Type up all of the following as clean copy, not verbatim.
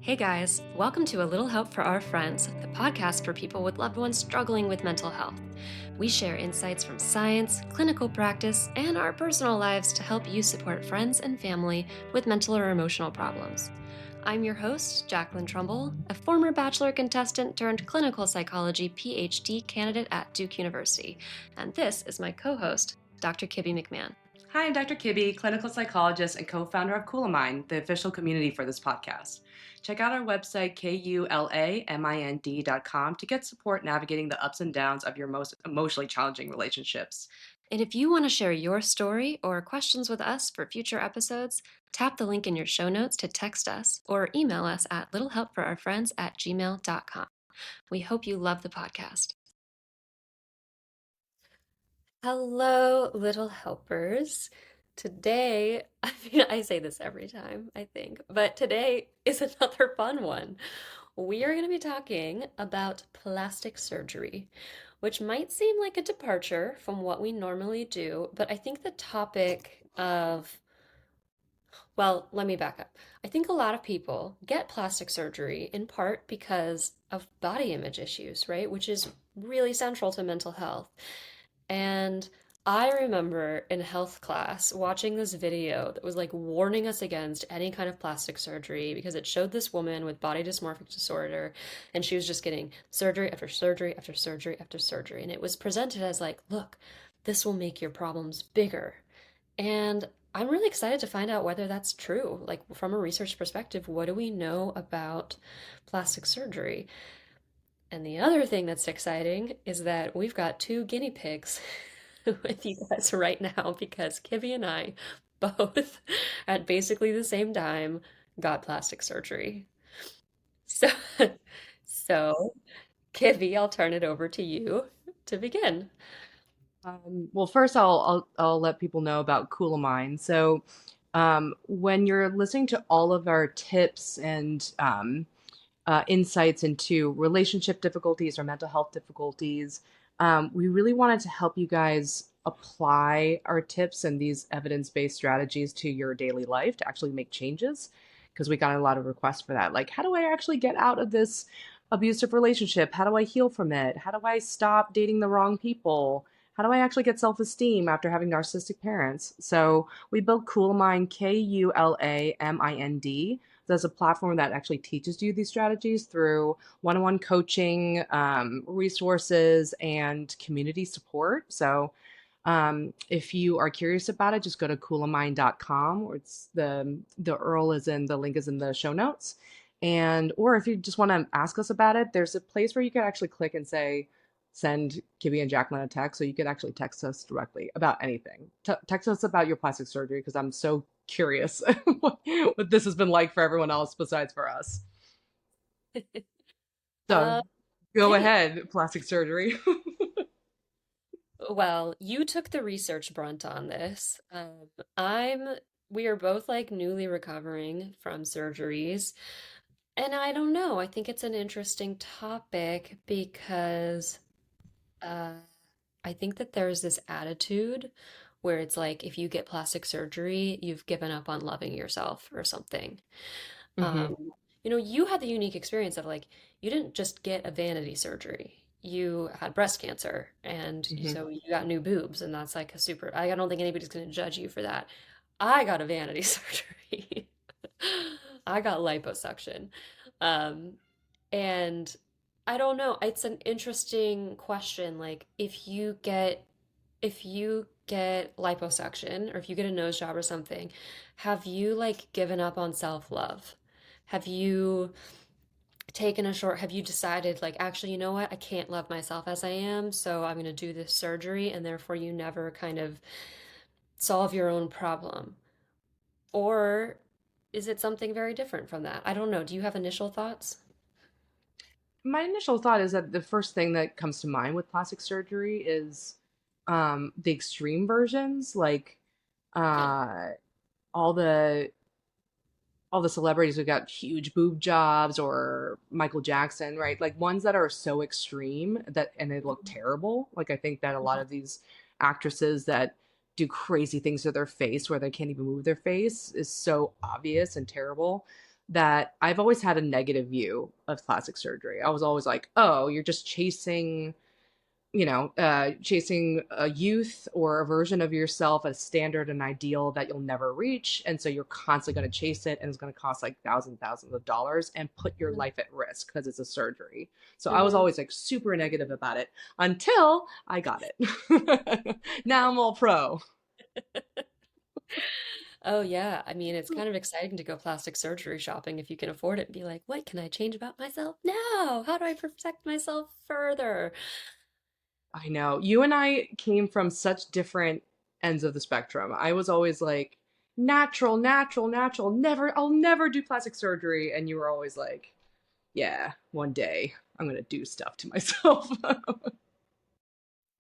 Hey guys, welcome to A Little Help for Our Friends, the podcast for people with loved ones struggling with mental health. We share insights from science, clinical practice, and our personal lives to help you support friends and family with mental or emotional problems. I'm your host, Jacqueline Trumbull, a former bachelor contestant turned clinical psychology PhD candidate at Duke University, and this is my co-host, Dr. Kibby McMahon. Hi, I'm Dr. Kibby, clinical psychologist and co-founder of Coolamind, the official community for this podcast. Check out our website, kulamind.com, to get support navigating the ups and downs of your most emotionally challenging relationships. And if you want to share your story or questions with us for future episodes, tap the link in your show notes to text us or email us at littlehelpforourfriends@gmail.com. We hope you love the podcast. Hello, little helpers. Today, I say this every time, I think, but today is another fun one. We are going to be talking about plastic surgery, which might seem like a departure from what we normally do, but I think the topic of, well, let me back up. I think a lot of people get plastic surgery in part because of body image issues, right? Which is really central to mental health. And I remember in health class watching this video that was like warning us against any kind of plastic surgery because it showed this woman with body dysmorphic disorder and she was just getting surgery after surgery after surgery after surgery. And it was presented as like, look, this will make your problems bigger. And I'm really excited to find out whether that's true. Like, from a research perspective, what do we know about plastic surgery? And the other thing that's exciting is that we've got two guinea pigs with you guys right now because Kibby and I both at basically the same time got plastic surgery. So, so Kibby, I'll turn it over to you to begin. Well, first I'll let people know about Coolamind. So, when you're listening to all of our tips and insights into relationship difficulties or mental health difficulties. We really wanted to help you guys apply our tips and these evidence-based strategies to your daily life to actually make changes because we got a lot of requests for that. Like, how do I actually get out of this abusive relationship? How do I heal from it? How do I stop dating the wrong people? How do I actually get self-esteem after having narcissistic parents? So we built Coolamind, Kulamind. There's a platform that actually teaches you these strategies through one-on-one coaching, resources, and community support. So if you are curious about it, just go to coolamind.com, or the URL is in the link is in the show notes. And or if you just want to ask us about it, there's a place where you can actually click and say, send Kibby and Jacqueline a text, so you could actually text us directly about anything. Text us about your plastic surgery because I'm so curious what this has been like for everyone else besides for us. So Uh, go okay. ahead, plastic surgery. Well, you took the research brunt on this. I'm, we are both like newly recovering from surgeries. And I don't know. I think it's an interesting topic because uh, I think that there's this attitude where it's like if you get plastic surgery, you've given up on loving yourself or something. hmm You had the unique experience of like you didn't just get a vanity surgery. You had breast cancer, and hmm so you got new boobs, and that's like a super. I don't think anybody's going to judge you for that. I got a vanity surgery. I got liposuction. Um, and I don't know, it's an interesting question. Like if you get liposuction or if you get a nose job or something, have you like given up on self-love? Have you have you decided like actually, you know what? I can't love myself as I am, so I'm going to do this surgery and therefore you never kind of solve your own problem? Or is it something very different from that? I don't know. Do you have initial thoughts? My initial thought is that the first thing that comes to mind with plastic surgery is the extreme versions, like Yeah. uh, all the all the celebrities who got huge boob jobs or Michael Jackson, right? Like ones that are so extreme that and they look terrible. Like I think that a lot of these actresses that do crazy things to their face where they can't even move their face is so obvious and terrible. that I've always had a negative view of plastic surgery. I was always like, oh, you're just chasing, chasing a youth or a version of yourself, a standard, an ideal that you'll never reach. And so you're constantly going to chase it, and it's going to cost like thousands of dollars and put your life at risk because it's a surgery. So I was Mm-hmm. always like super negative about it until I got it. Now I'm all pro. Oh yeah, I mean it's kind of exciting to go plastic surgery shopping if you can afford it and be like, what can I change about myself now? How do I protect myself further? I know. You and I came from such different ends of the spectrum. I was always like, natural, natural, natural. I'll never do plastic surgery. And you were always like, yeah, one day I'm going to do stuff to myself.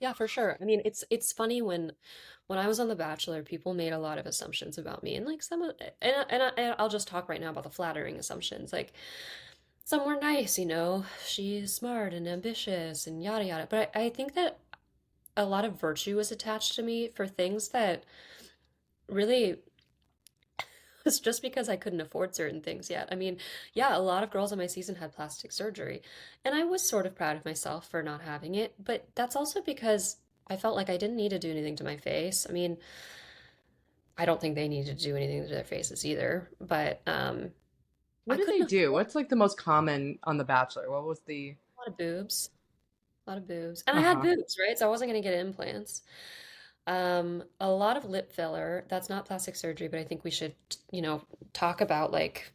Yeah, for sure. I mean, it's funny when I was on The Bachelor, people made a lot of assumptions about me, and like some of and I'll just talk right now about the flattering assumptions. Like some were nice, she's smart and ambitious and yada yada. But I think that a lot of virtue was attached to me for things that really was just because I couldn't afford certain things yet. I mean, yeah, a lot of girls on my season had plastic surgery, and I was sort of proud of myself for not having it, but that's also because I felt like I didn't need to do anything to my face. I mean, I don't think they needed to do anything to their faces either, but I What did they couldn't do? afford What's like the most common on The Bachelor? What was the. a lot of boobs, a lot of boobs. And I Uh had huh. boobs, right? So I wasn't going to get implants. A lot of lip filler. That's not plastic surgery, but I think we should, talk about like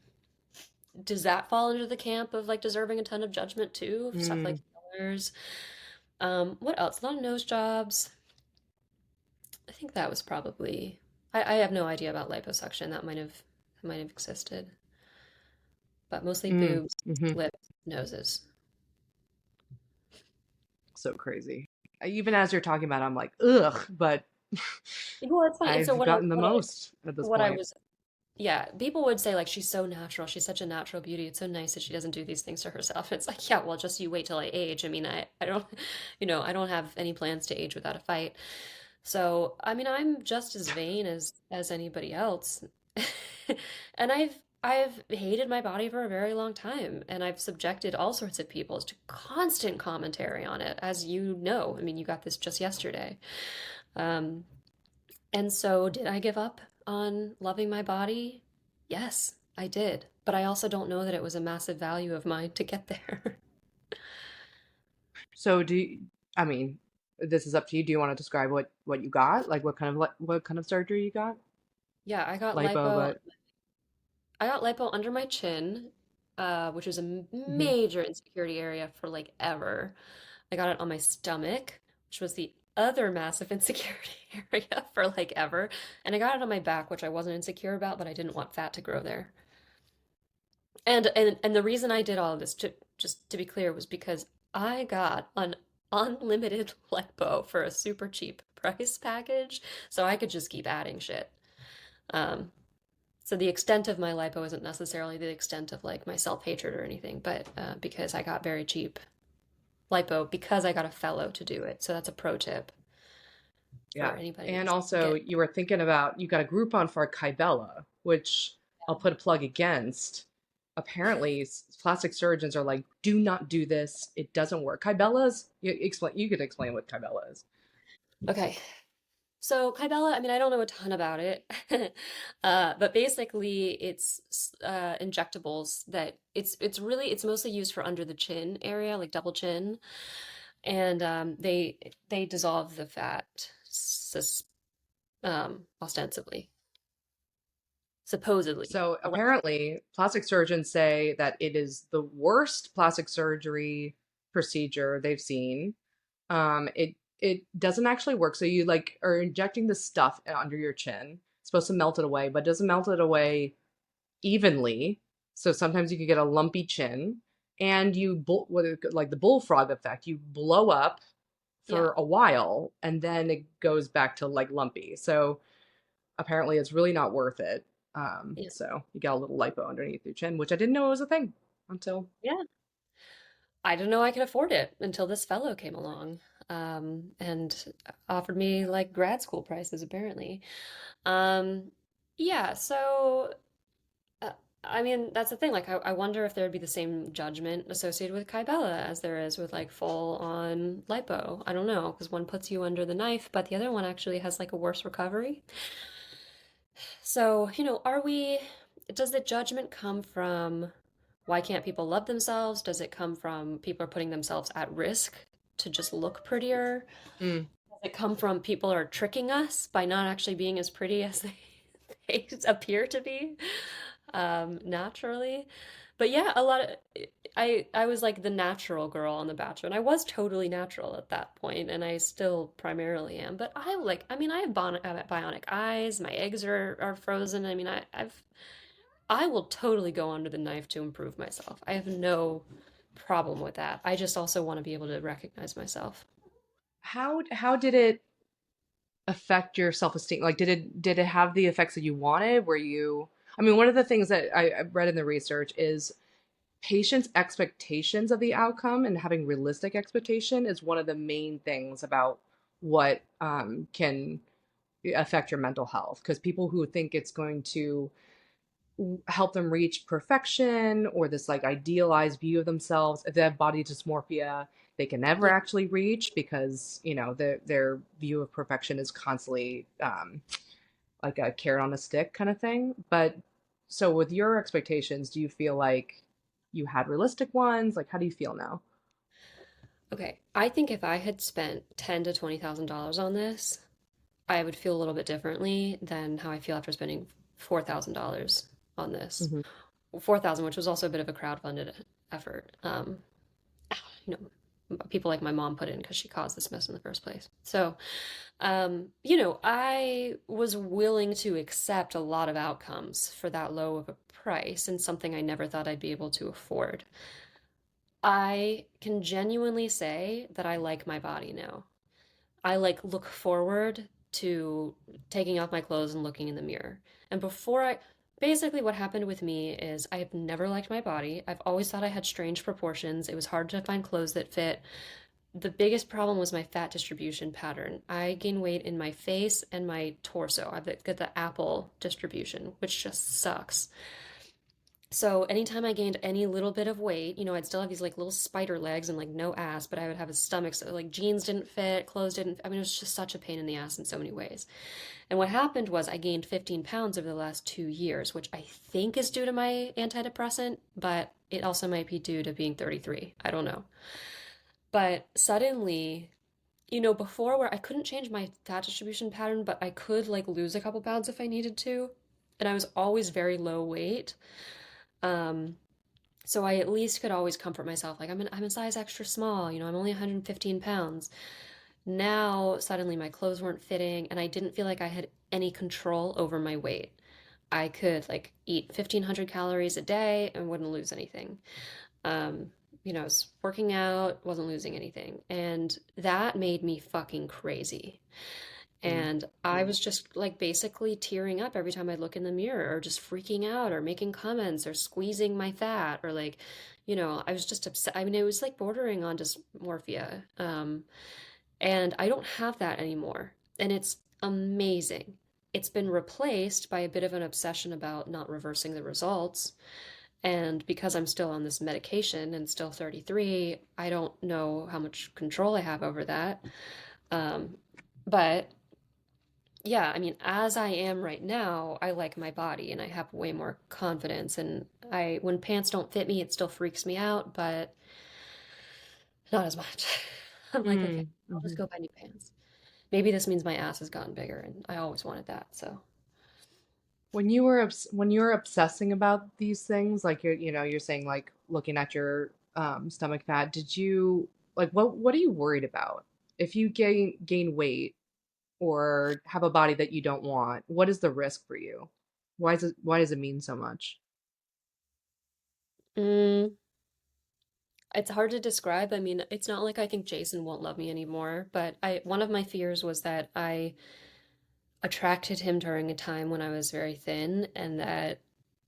does that fall under the camp of like deserving a ton of judgment too? Stuff like Mm. fillers. What else? A lot of nose jobs. I think that was probably. I have no idea about liposuction. That might have existed, but mostly Mm. boobs, Hmm. lips, noses. So crazy. Even as you're talking about it, I'm like, ugh, but Well, it's funny. And so I've what I gotten the what I most at this what I point. was yeah, people would say like she's so natural. She's such a natural beauty. It's so nice that she doesn't do these things to herself. It's like, yeah, well, just you wait till I age. I mean, I don't, I don't have any plans to age without a fight. So, I mean, I'm just as vain as anybody else. And I've hated my body for a very long time, and I've subjected all sorts of people to constant commentary on it, as you know. I mean, you got this just yesterday. Um, and so, did I give up on loving my body? Yes, I did. But I also don't know that it was a massive value of mine to get there. So I mean, this is up to you. Do you want to describe what you got? Like what kind of surgery you got? Yeah, Lipo, but. I got lipo under my chin, which was a Hmm. major insecurity area for like ever. I got it on my stomach, which was the other massive insecurity area for like ever. And I got it on my back, which I wasn't insecure about, but I didn't want fat to grow there. And the reason I did all of this, just to be clear, was because I got an unlimited lipo for a super cheap price package, so I could just keep adding shit. Um, so the extent of my lipo isn't necessarily the extent of like my self-hatred or anything, but because I got very cheap lipo because I got a fellow to do it. So that's a pro tip for Yeah. anybody And who's also get. you were thinking about you got a Groupon for Kybella, which I'll put a plug against. Apparently, plastic surgeons are like, do not do this. It doesn't work. Kybella's you could explain what Kybella is. Okay. So Kybella, I mean, I don't know a ton about it, but basically it's injectables that it's mostly used for under the chin area, like double chin, and they dissolve the fat, ostensibly, supposedly. So apparently, plastic surgeons say that it is the worst plastic surgery procedure they've seen. It doesn't actually work. So you like are injecting the stuff under your chin. It's supposed to melt it away, but it doesn't melt it away evenly. So sometimes you could get a lumpy chin, and like the bullfrog effect. You blow up Yeah, for a while, and then it goes back to like lumpy. So apparently, it's really not worth it. yeah, So you got a little lipo underneath your chin, which I didn't know was a thing until. yeah. I didn't know I could afford it until this fellow came along, and offered me like grad school prices, apparently. Um, yeah, so. I mean, that's the thing. Like, I wonder if there would be the same judgment associated with Kybella as there is with like full on lipo. I don't know, because one puts you under the knife, but the other one actually has like a worse recovery. So, does the judgment come from why can't people love themselves? Does it come from people are putting themselves at risk to just look prettier? Mm. Does it come from people are tricking us by not actually being as pretty as they appear to be naturally? But yeah, a lot of I was like the natural girl on The Bachelor, and I was totally natural at that point, and I still primarily am. But I have bionic eyes. My eggs are frozen. I mean, I will totally go under the knife to improve myself. I have no problem with that. I just also want to be able to recognize myself. How did it affect your self-esteem? Like, did it have the effects that you wanted? Were you, I mean, one of the things that I read in the research is patients' expectations of the outcome and having realistic expectation is one of the main things about what can affect your mental health. Because people who think it's going to help them reach perfection or this like idealized view of themselves, if they have body dysmorphia, they can never Yeah. actually reach because their view of perfection is constantly like a carrot on a stick kind of thing. But so with your expectations, do you feel like you had realistic ones? Like, how do you feel now? Okay. I think if I had spent ten to $20,000 on this, I would feel a little bit differently than how I feel after spending $4,000 on this. Hmm. 4,000, which was also a bit of a crowdfunded effort. You people like my mom put in because she caused this mess in the first place. So, I was willing to accept a lot of outcomes for that low of a price and something I never thought I'd be able to afford. I can genuinely say that I like my body now. I like look forward to taking off my clothes and looking in the mirror. And basically what happened with me is I have never liked my body. I've always thought I had strange proportions. It was hard to find clothes that fit. The biggest problem was my fat distribution pattern. I gain weight in my face and my torso. I've got the apple distribution, which just sucks. So anytime I gained any little bit of weight, I'd still have these like little spider legs and like no ass, but I would have a stomach. So like jeans didn't fit, clothes didn't. I mean, it was just such a pain in the ass in so many ways. And what happened was I gained 15 pounds over the last 2 years, which I think is due to my antidepressant, but it also might be due to being 33. I don't know. But suddenly, before where I couldn't change my fat distribution pattern, but I could like lose a couple pounds if I needed to. And I was always very low weight. Um, so I at least could always comfort myself, like I'm a size extra small, I'm only 115 pounds. Now suddenly my clothes weren't fitting and I didn't feel like I had any control over my weight. I could like eat 1,500 calories a day and wouldn't lose anything. Um, I was working out, wasn't losing anything. And that made me fucking crazy. And I was just like basically tearing up every time I look in the mirror or just freaking out or making comments or squeezing my fat or like, I was just upset. I mean, it was like bordering on dysmorphia. And I don't have that anymore. And it's amazing. It's been replaced by a bit of an obsession about not reversing the results. And because I'm still on this medication and still 33, I don't know how much control I have over that. Um, but yeah, I mean, as I am right now, I like my body and I have way more confidence. And when pants don't fit me, it still freaks me out, but not as much. I'm like, okay, I'll just Mm-hmm. go buy new pants. Maybe this means my ass has gotten bigger and I always wanted that. So, When you were obsessing about these things, like you're saying like looking at your stomach fat, did you like what are you worried about? If you gain weight or have a body that you don't want, what is the risk for you? Why does it mean so much? mm, it's hard to describe. I mean, it's not like I think Jason won't love me anymore, but one of my fears was that I attracted him during a time when I was very thin and that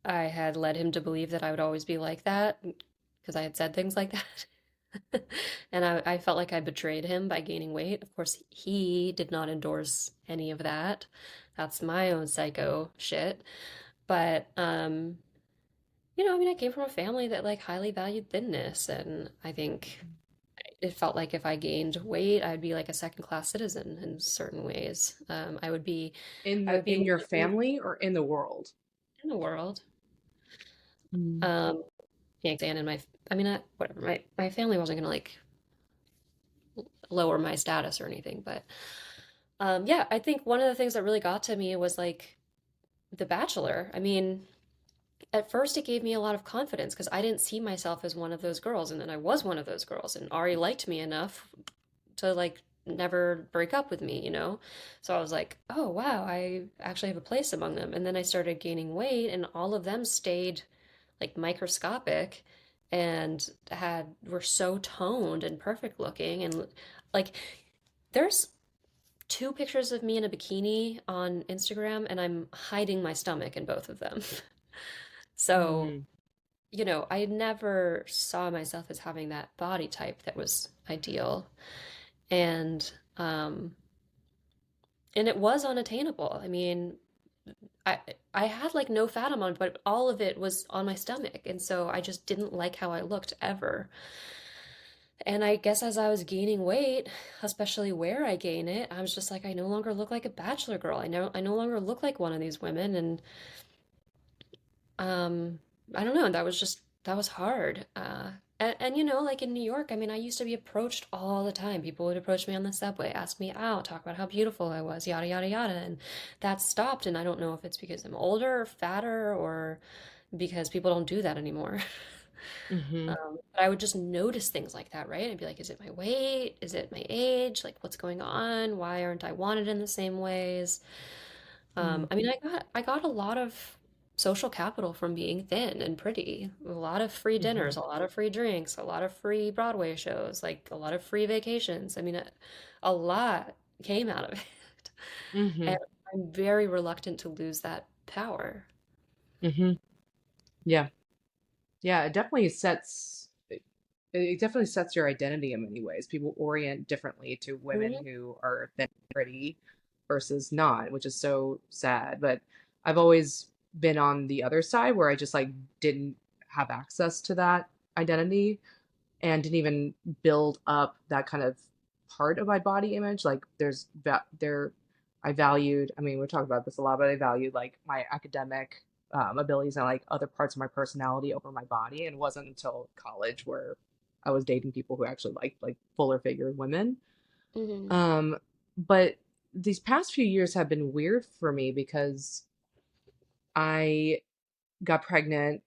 I had led him to believe that I would always be like that because I had said things like that. And I felt like I betrayed him by gaining weight. Of course, he did not endorse any of that. That's my own psycho shit. But I mean, I came from a family that like highly valued thinness, and I think it felt like if I gained weight, I'd be like a second class citizen in certain ways. I would be In your living family or in the world? in the world. Mm. Um, yeah, and in I mean, whatever. My family wasn't gonna like lower my status or anything, but yeah, I think one of the things that really got to me was like The Bachelor. I mean, at first it gave me a lot of confidence because I didn't see myself as one of those girls, and then I was one of those girls, and Ari liked me enough to like never break up with me, you know? So I was like, oh wow, I actually have a place among them. And then I started gaining weight, and all of them stayed like microscopic and had were so toned and perfect looking. And like there's two pictures of me in a bikini on Instagram, and I'm hiding my stomach in both of them. So, Mm. I never saw myself as having that body type that was ideal. And um and it was unattainable. I mean, I I had like no fat on, but all of it was on my stomach, and so I just didn't like how I looked ever. And I guess as I was gaining weight, especially where I gain it, I was just like, I no longer look like a bachelor girl. I no longer look like one of these women, and um, I don't know. That was hard. And like in New York, I mean, I used to be approached all the time. People would approach me on the subway, ask me out, talk about how beautiful I was, yada yada yada, and that stopped. And I don't know if it's because I'm older or fatter or because people don't do that anymore. Hmm. But I would just notice things like that, right? I'd be like, is it my weight? Is it my age? Like, what's going on? Why aren't I wanted in the same ways? Mm. I mean, I got a lot of social capital from being thin and pretty. A lot of free Hmm. dinners, a lot of free drinks, a lot of free Broadway shows, like a lot of free vacations. I mean, a lot came out of it. And Hmm. I'm very reluctant to lose that power. Hmm. Yeah. Yeah, it definitely sets your identity in many ways. People orient differently to women Mhm. who are thin and pretty versus not, which is so sad. But I've always been on the other side where I just like didn't have access to that identity and didn't even build up that kind of part of my body image. Like I valued, I mean, we're talking about this a lot, but I valued like my academic abilities and like other parts of my personality over my body. And it wasn't until college where I was dating people who actually liked like fuller figured women. Mhm. Um, but these past few years have been weird for me because I got pregnant,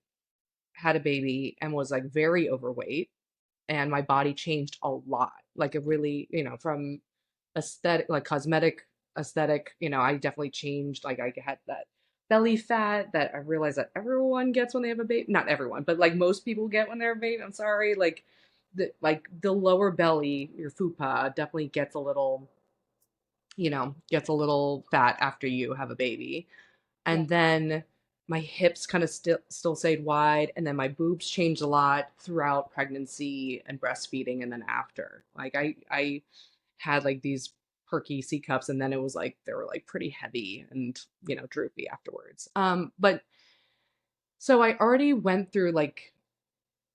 had a baby, and was like very overweight, and my body changed a lot. Like it really, from aesthetic, like cosmetic aesthetic, I definitely changed. Like I had that belly fat that I realized that everyone gets when they have a baby. Not everyone, but like most people get when they're a baby. I'm sorry. Like the lower belly, your fupa definitely gets a little fat after you have a baby. Yeah. And then my hips kind of still stayed wide, and then my boobs changed a lot throughout pregnancy and breastfeeding, and then after. Like I had like these perky C cups, and then it was like they were like pretty heavy and droopy afterwards. But so I already went through like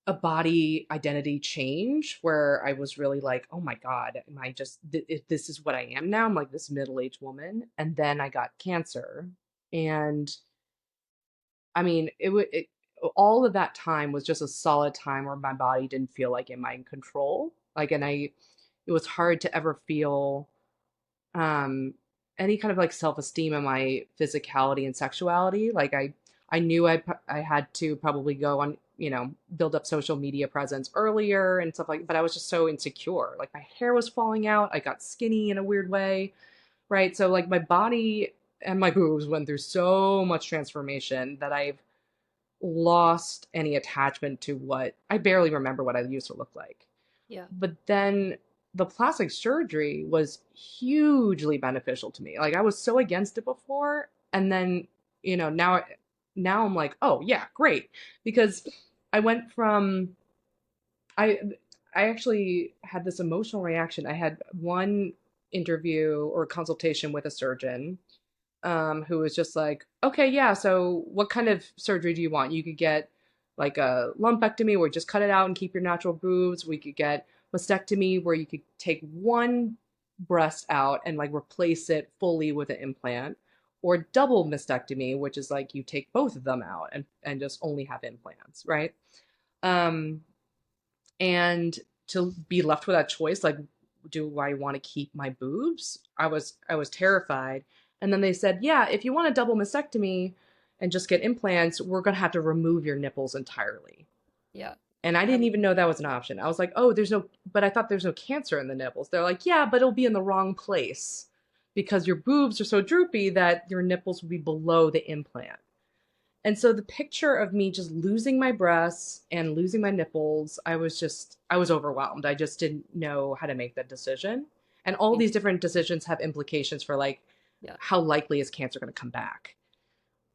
a body identity change where I was really like, oh my God, am I just, if this is what I am now? I'm like this middle aged woman. And then I got cancer. And I mean, all of that time was just a solid time where my body didn't feel like in my control. It was hard to ever feel um, any kind of like self-esteem in my physicality and sexuality. I knew I had to probably go on, build up social media presence earlier and stuff like, but I was just so insecure. Like my hair was falling out. I got skinny in a weird way, right? So like my body and my boobs went through so much transformation that I've lost any attachment to what I barely remember what I used to look like. Yeah. But then the plastic surgery was hugely beneficial to me. Like I was so against it before, and then now I'm like, oh yeah, great, because I went from I I actually had this emotional reaction. I had one interview or consultation with a surgeon who was just like, okay, yeah, so what kind of surgery do you want? You could get like a lumpectomy where you just cut it out and keep your natural boobs. We could get mastectomy where you could take one breast out and like replace it fully with an implant, or double mastectomy, which is like you take both of them out and just only have implants, right? Um, and to be left with that choice, like, do I want to keep my boobs? I was terrified. And then they said, yeah, if you want a double mastectomy and just get implants, we're gonna have to remove your nipples entirely. Yeah. And I didn't I'm even know that was an option. I was like, oh, there's no, but I thought there's no cancer in the nipples. They're like, yeah, but it'll be in the wrong place because your boobs are so droopy that your nipples will be below the implant. And so the picture of me just losing my breasts and losing my nipples, I was overwhelmed. I just didn't know how to make that decision. And all these different decisions have implications for like yeah. how likely is cancer going to come back.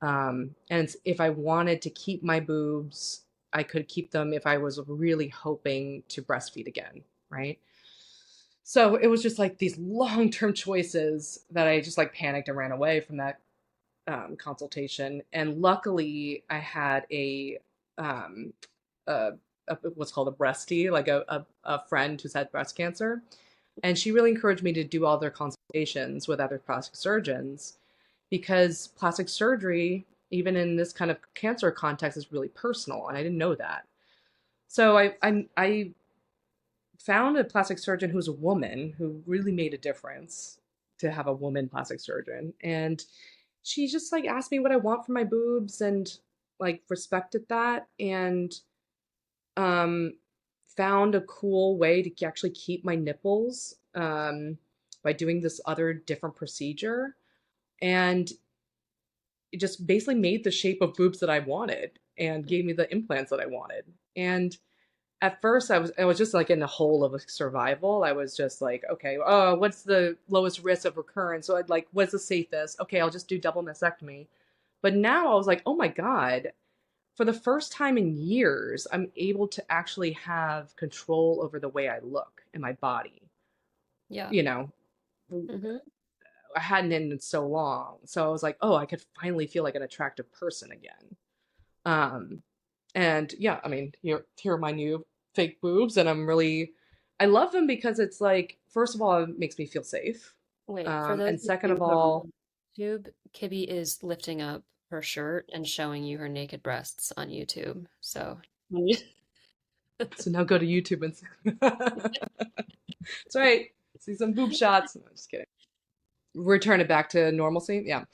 And if I wanted to keep my boobs, I could keep them if I was really hoping to breastfeed again, right? So it was just like these long-term choices that I just like panicked and ran away from that consultation. And luckily, I had um, a, what's called a breastie, like a friend who's had breast cancer, and she really encouraged me to do all their consultations with other plastic surgeons because plastic surgery, even in this kind of cancer context, is really personal, and I didn't know that. So I found a plastic surgeon who's a woman who really made a difference to have a woman plastic surgeon, and she just like asked me what I want for my boobs and like respected that and um found a cool way to actually keep my nipples by doing this other different procedure, and it just basically made the shape of boobs that I wanted and gave me the implants that I wanted. And at first I was just like in the hole of survival. I was just like, okay, oh, what's the lowest risk of recurrence? So I'd like, what's the safest? Okay, I'll just do double mastectomy. But now I was like, oh my God, for the first time in years, I'm able to actually have control over the way I look in my body. Yeah. You know, Hmm. I hadn't in so long. So I was like, oh, I could finally feel like an attractive person again. Um, and yeah, I mean, here are my new fake boobs, and I love them because it's like, first of all, it makes me feel safe. Wait, for those And of second you of who are all, on YouTube, Kibby is lifting up her shirt and showing you her naked breasts on YouTube. So, so now go to YouTube and that's right. See some boob shots. I'm just kidding. Return it back to normalcy. Yeah.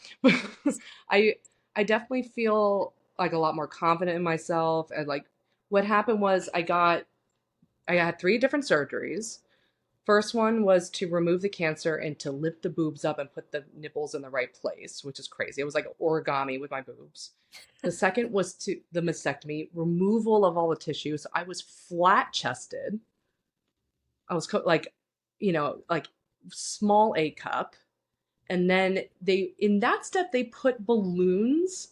I I definitely feel like a lot more confident in myself. And like what happened was I had three different surgeries. First one was to remove the cancer and to lift the boobs up and put the nipples in the right place, which is crazy. It was like origami with my boobs. The second was to the mastectomy, removal of all the tissue. So I was flat chested. I was like, like small A cup. And then they, in that step, they put balloons,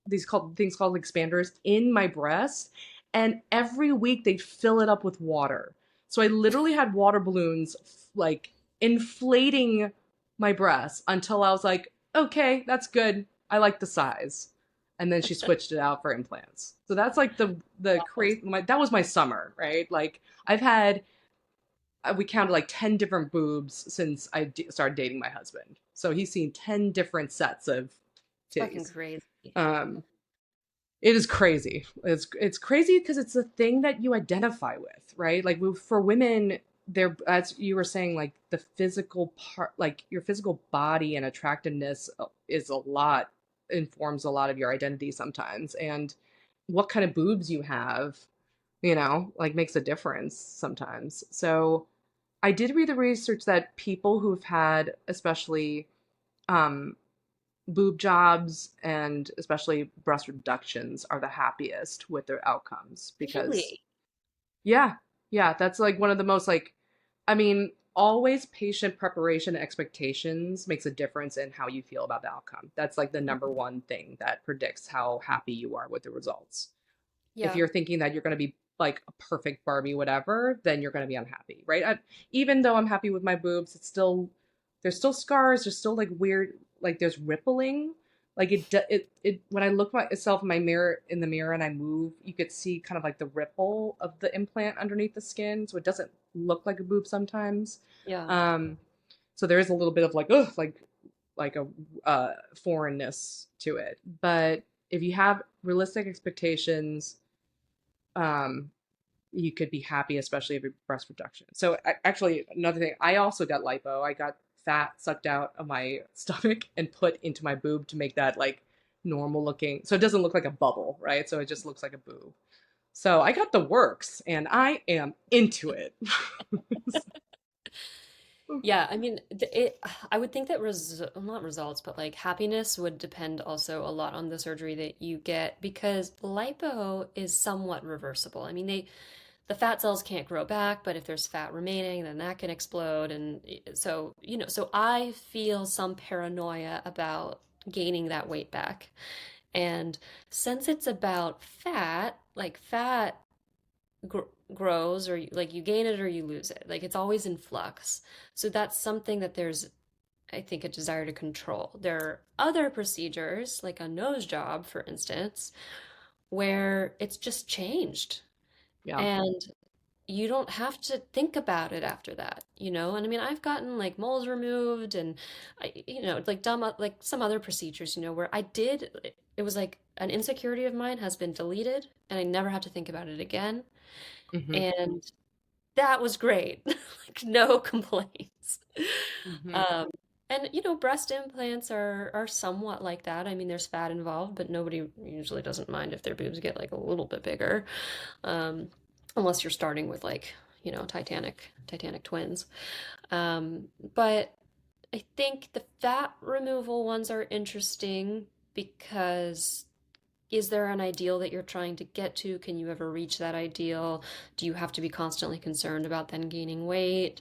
these called things called expanders, in my breast. And every week they'd fill it up with water. So I literally had water balloons like inflating my breasts until I was like, okay, that's good. I like the size. And then she switched it out for implants. So that's like the crazy. That was my summer, right? Like I've had we counted like 10 different boobs since started dating my husband. So he's seen 10 different sets of it's fucking titties. crazy. Um, it is crazy. It's crazy because it's a thing that you identify with, right? Like for women, there, as you were saying, like the physical part, like your physical body and attractiveness is a lot, informs a lot of your identity sometimes. And what kind of boobs you have, like makes a difference sometimes. So I did read the research that people who've had, especially um, boob jobs and especially breast reductions, are the happiest with their outcomes because, Really? yeah, yeah, that's like one of the most like, I mean, always patient preparation and expectations makes a difference in how you feel about the outcome. That's like the number one thing that predicts how happy you are with the results. If Yeah. you're thinking that you're going to be like a perfect Barbie, whatever, then you're going to be unhappy, right? Even though I'm happy with my boobs, there's still scars. There's still like weird, like there's rippling, Like it when I look myself in my mirror in the mirror and I move, you could see kind of like the ripple of the implant underneath the skin, so it doesn't look like a boob sometimes. Yeah. Um, so there is a little bit of like, ugh, like a foreignness to it. But if you have realistic expectations, um, you could be happy, especially if you breast reduction. So actually, another thing, I also got lipo. I got fat sucked out of my stomach and put into my boob to make that like normal looking. So it doesn't look like a bubble, right? So it just looks like a boob. So I got the works, and I am into it. Yeah, I mean, I would think that not results, but like happiness would depend also a lot on the surgery that you get because lipo is somewhat reversible. I mean, the fat cells can't grow back, but if there's fat remaining, then that can explode. And so, so I feel some paranoia about gaining that weight back. And since it's about fat, like fat gr grows or like you gain it or you lose it. Like it's always in flux. So that's something that there's, I think, a desire to control. There are other procedures, like a nose job, for instance, where it's just changed. Yeah. And you don't have to think about it after that, you know? And I mean, I've gotten like moles removed and like dumb like some other procedures, where it was like an insecurity of mine has been deleted and I never had to think about it again. Hmm. And that was great. Like no complaints. Hmm. Um, and breast implants are somewhat like that. I mean, there's fat involved, but nobody usually doesn't mind if their boobs get like a little bit bigger. Um, unless you're starting with like, Titanic twins. But I think the fat removal ones are interesting because is there an ideal that you're trying to get to? Can you ever reach that ideal? Do you have to be constantly concerned about then gaining weight?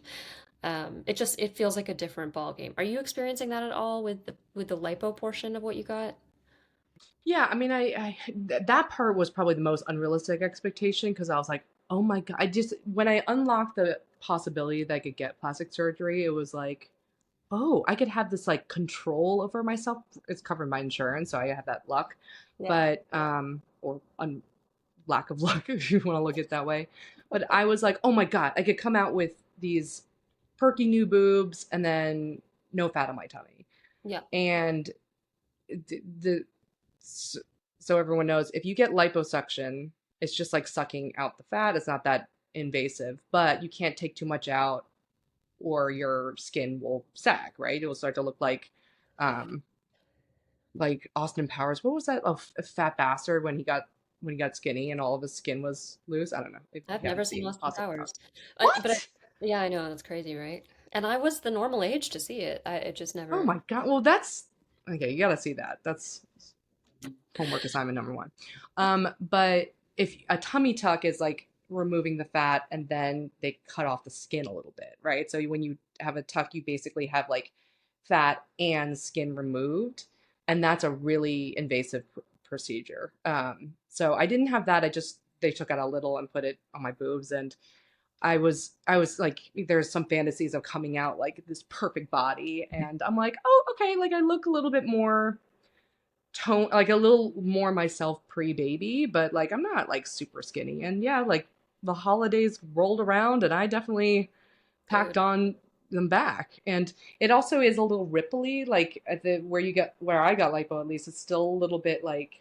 It feels like a different ball game. Are you experiencing that at all with the lipo portion of what you got? Yeah, I mean, that part was probably the most unrealistic expectation because I was like, oh my God. I just, when I unlocked the possibility that I could get plastic surgery, it was like, oh, I could have this like control over myself. It's covered by insurance, so I have that luck. Yeah. But, or lack of luck, if you want to look at it that way. But I was like, oh my God, I could come out with these perky new boobs and then no fat on my tummy. Yeah. And the so, so everyone knows if you get liposuction, it's just like sucking out the fat. It's not that invasive, but you can't take too much out or your skin will sag, right? It will start to look um like Austin Powers. What was that? A fat bastard when he got skinny and all of his skin was loose. I don't know if I've you never haven't seen seen Austin Austin Powers. Powers. But What? yeah, I know, that's crazy, right? And I was the normal age to see it. It just Oh never. my God. Well, that's okay. You got to see that. That's homework assignment number one. But if a tummy tuck is like removing the fat and then they cut off the skin a little bit, right? So when you have a tuck, you basically have like fat and skin removed, and that's a really invasive procedure. So I didn't have that. I just they took out a little and put it on my boobs, and I was like, there's some fantasies of coming out like this perfect body, and I'm like, oh, okay, like I look a little bit more tone, like a little more myself pre-baby, but like I'm not like super skinny. And yeah, like the holidays rolled around and I definitely packed Dude. on them back. And it also is a little ripply, like at the where I got lipo at least, it's still a little bit like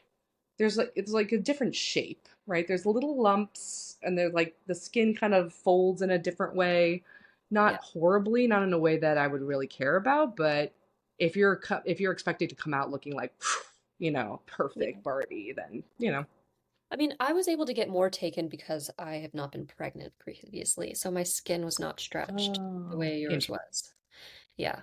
there's like it's like a different shape, right? There's little lumps and they're like the skin kind of folds in a different way. Not Yeah. horribly, not in a way that I would really care about, but if you're expected to come out looking like Yeah. perfect Barbie, then, I mean, I was able to get more taken because I have not been pregnant previously, so my skin was not stretched the oh, way yours interesting. was. Yeah.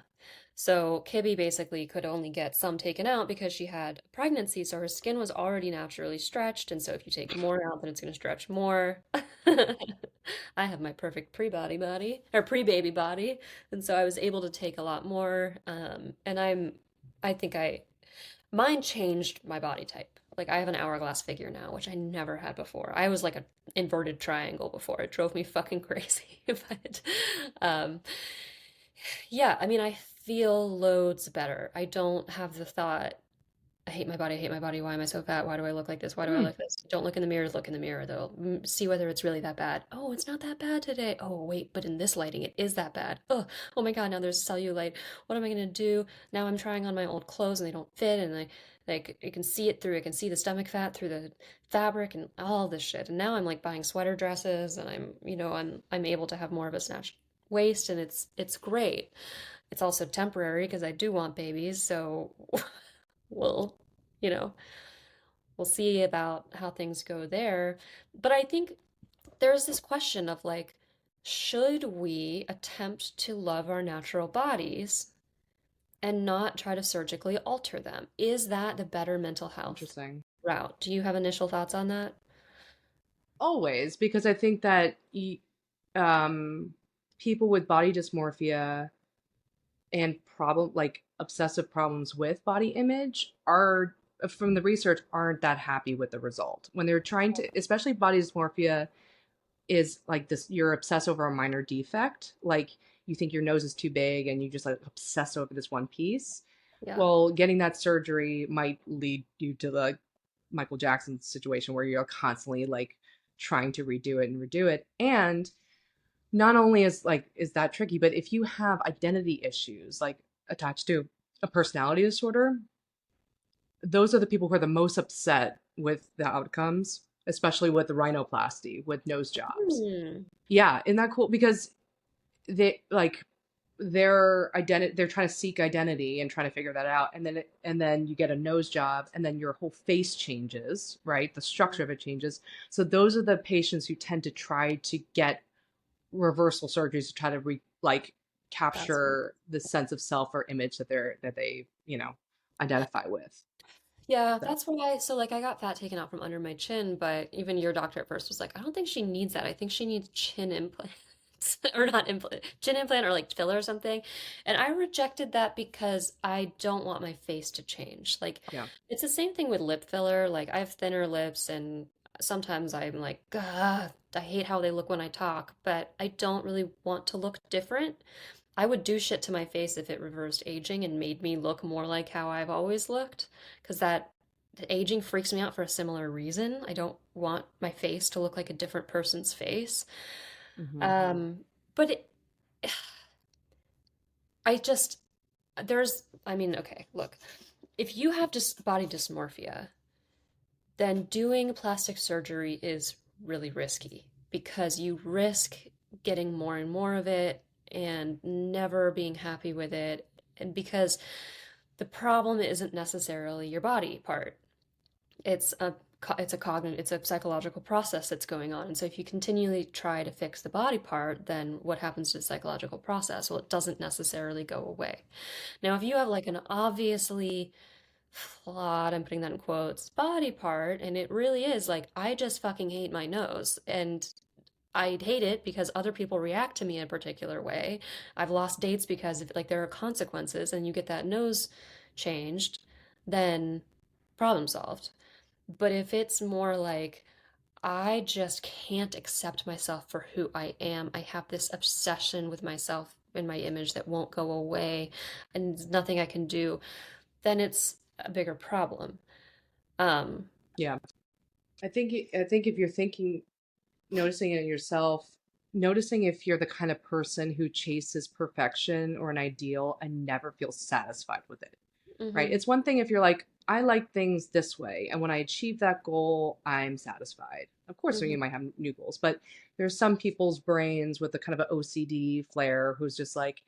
So Kibby basically could only get some taken out because she had a pregnancy, so her skin was already naturally stretched, and so if you take more out, then it's going to stretch more. I have my perfect pre-body body or pre-baby body, and so I was able to take a lot more. And I think mine changed my body type. Like I have an hourglass figure now, which I never had before. I was like an inverted triangle before. It drove me fucking crazy. But um, yeah, I mean, I feel loads better. I don't have the thought. I hate my body. I hate my body. Why am I so fat? Why do I look like this? Why do I Hmm, look this? Don't look in the mirror. Look in the mirror, though. See whether it's really that bad. Oh, it's not that bad today. Oh, wait, but in this lighting, it is that bad. Oh my God, now there's cellulite. What am I gonna do? Now I'm trying on my old clothes and they don't fit, and I can see it through. I can see the stomach fat through the fabric and all this shit. And now I'm like buying sweater dresses, and I'm able to have more of a snatched waist, and it's great. It's also temporary because I do want babies, so we'll, you know, we'll see about how things go there. But I think there's this question of like, should we attempt to love our natural bodies and not try to surgically alter them? Is that the better mental health interesting. route? Do you have initial thoughts on that? Always, because I think that um, people with body dysmorphia and problem like obsessive problems with body image are from the research aren't that happy with the result when they're trying to, especially body dysmorphia is like this, you're obsessed over a minor defect, like you think your nose is too big and you just like obsess over this one piece. Yeah, Well, getting that surgery might lead you to the Michael Jackson situation where you're constantly like trying to redo it and redo it. And not only is that tricky, but if you have identity issues like attached to a personality disorder, those are the people who are the most upset with the outcomes, especially with the rhinoplasty, with nose jobs. hmm, Yeah, isn't that cool? Because they like their identity, they're trying to seek identity and trying to figure that out, and then you get a nose job, and then your whole face changes, right? The structure of it changes. So those are the patients who tend to try to get reversal surgeries to try to like that's what. capture the sense of self or image that they identify with. Yeah, So that's why. So, like, I got fat taken out from under my chin, but even your doctor at first was like, I don't think she needs that. I think she needs chin implants or not implant, chin implant or like filler or something. And I rejected that because I don't want my face to change. Like, yeah. it's the same thing with lip filler. Like, I have thinner lips, and sometimes I'm like, God, I hate how they look when I talk, but I don't really want to look different. I would do shit to my face if it reversed aging and made me look more like how I've always looked, because that aging freaks me out for a similar reason. I don't want my face to look like a different person's face. Hmm. Um, but I just, I mean, okay, look, if you have just body dysmorphia, then doing plastic surgery is really risky because you risk getting more and more of it and never being happy with it. And because the problem isn't necessarily your body part. It's a it's a psychological process that's going on. And so if you continually try to fix the body part, then what happens to the psychological process? Well, it doesn't necessarily go away. Now, if you have like an obviously flawed, I'm putting that in quotes, body part, and it really is like, I just fucking hate my nose. And I hate it because other people react to me in a particular way. I've lost dates because like there are consequences and you get that nose changed, then problem solved. But if it's more like, I just can't accept myself for who I am, I have this obsession with myself and my image that won't go away, and there's nothing I can do, then it's a bigger problem. Um, Yeah. I think if you're thinking, noticing it in yourself, noticing if you're the kind of person who chases perfection or an ideal and never feels satisfied with it, right? mhm, It's one thing if you're like, I like things this way, and when I achieve that goal, I'm satisfied. Of course, mhm, you might have new goals, but there's some people's brains with a kind of an OCD flair who's just like,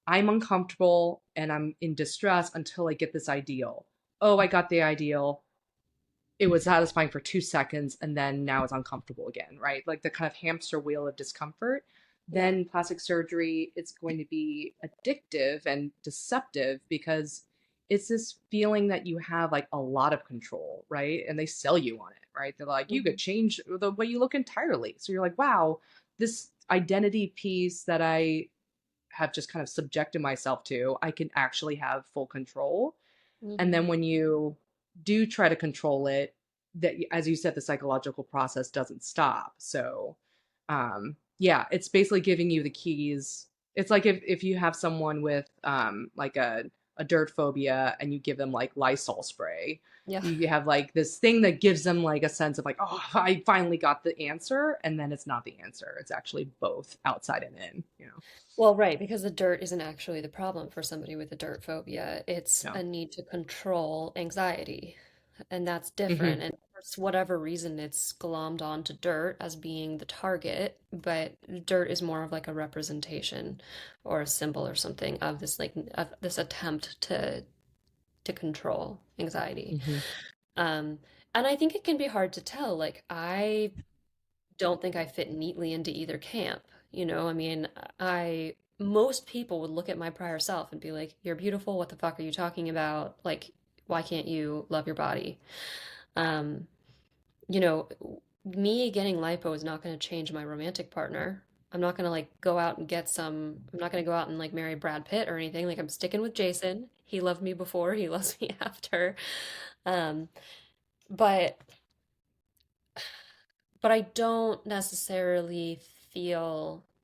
I'm uncomfortable and I'm in distress until I get this ideal. Oh, I got the ideal. It was satisfying for 2 seconds and then now it's uncomfortable again, right? Like the kind of hamster wheel of discomfort. yeah, Then plastic surgery, it's going to be addictive and deceptive because it's this feeling that you have like a lot of control, right? And they sell you on it, right? They're like, you could mhm, change the way you look entirely. So you're like, wow, this identity piece that I have just kind of subjected myself to, I can actually have full control. And mhm. then when you do try to control it, that as you said, the psychological process doesn't stop. So yeah, it's basically giving you the keys. It's like if you have someone with like a dirt phobia and you give them like Lysol spray, Yeah. you have like this thing that gives them like a sense of like, oh, I finally got the answer, and then it's not the answer. It's actually both outside and in, you know. Well, right, because the dirt isn't actually the problem for somebody with a dirt phobia. It's Yeah. a need to control anxiety, and that's Hmm. different. And for whatever reason, it's glommed onto dirt as being the target, but dirt is more of like a representation or a symbol or something of this of this attempt to control anxiety. Hmm. Um, and I think it can be hard to tell. Like I don't think I fit neatly into either camp. I mean, I most people would look at my prior self and be like, "You're beautiful. What the fuck are you talking about? Like, why can't you love your body?" Um, you know, Me getting lipo is not going to change my romantic partner. I'm not going to like go out and get some, I'm not going to go out and like marry Brad Pitt or anything. Like I'm sticking with Jason. He loved me before, he loves me after. Um, but but I don't necessarily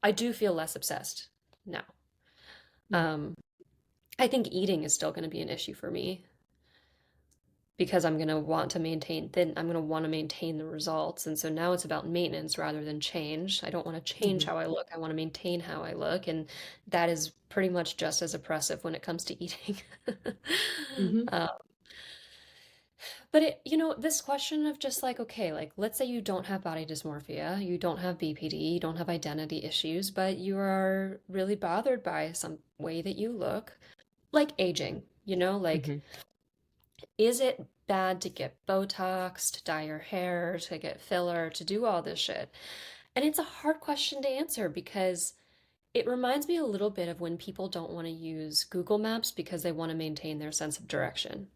I do feel less obsessed now. Um, I think eating is still going to be an issue for me because I'm going to want to maintain the results. And so now it's about maintenance rather than change. I don't want to change Hmm. how I look. I want to maintain how I look. And that is pretty much just as oppressive when it comes to eating. Hmm. Uh, But this question of just like, okay, like let's say you don't have body dysmorphia, you don't have BPD, you don't have identity issues, but you are really bothered by some way that you look, like aging, like Hmm. is it bad to get Botox, to dye your hair, to get filler, to do all this shit? And it's a hard question to answer because it reminds me a little bit of when people don't want to use Google Maps because they want to maintain their sense of direction.